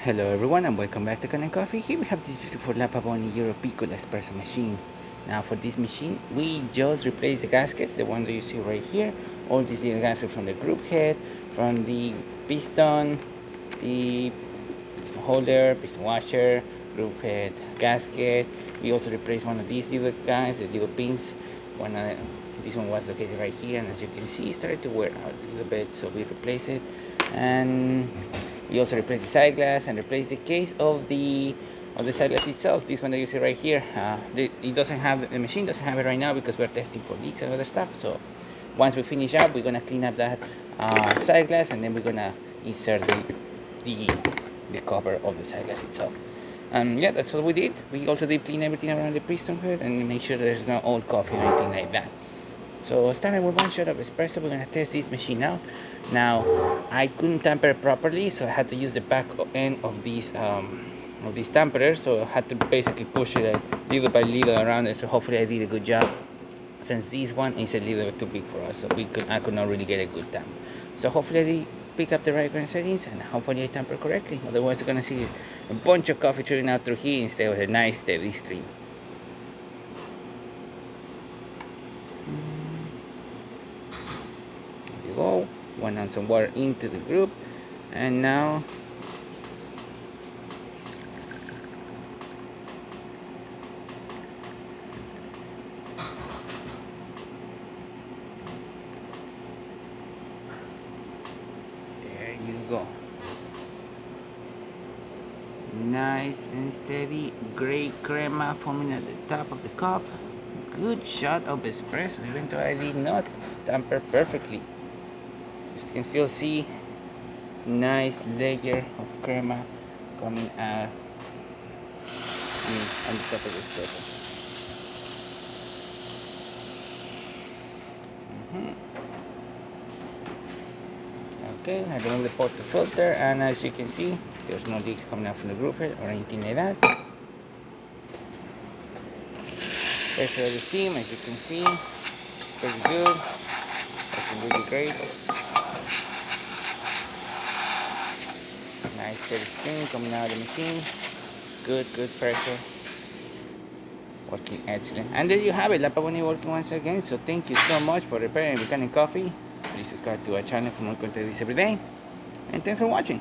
Hello everyone and welcome back to Kanen Coffee. Here we have this beautiful Pavoni Euro Piccolo Espresso machine. Now for this machine we just replaced the gaskets, the one that you see right here. All these little gaskets from the group head, from the piston, the piston holder, piston washer, group head, gasket. We also replaced one of these little guys, the little pins. This one was located right here, and as you can see it started to wear out a little bit, so we replaced it. And we also replaced the side glass and replaced the case of the side glass itself. This one that you see right here, it doesn't have, the machine doesn't have it right now because we're testing for leaks and other stuff. So once we finish up, we're gonna clean up that side glass, and then we're gonna insert the cover of the side glass itself. And yeah, that's what we did. We also did clean everything around the piston head and make sure there's no old coffee or anything like that. So starting with one shot of espresso, we're gonna test this machine out. Now, I couldn't tamper it properly, so I had to use the back end of these tamperers. So I had to basically push it little by little around it. So hopefully I did a good job. Since this one is a little bit too big for us, so I could not really get a good tamper. So hopefully I did pick up the right kind of settings, and hopefully I tamper correctly. Otherwise, you're gonna see a bunch of coffee trickling out through here instead of a nice steady stream. There you go. 1 ounce of water into the group, and now there you go. Nice and steady gray crema forming at the top of the cup. Good shot of espresso, even though I did not tamper perfectly. You can still see nice layer of crema coming out on the top of the espresso. Okay, I remove the pot to filter, and as you can see, there's no leaks coming out from the group head or anything like that. Pressure of the steam, as you can see, pretty good. Looking really great. Nice steady steam coming out of the machine. Good pressure. Working excellent. And there you have it, Pavoni working once again. So thank you so much for repairing Kanen Coffee. Please subscribe to our channel for more content every day. And thanks for watching.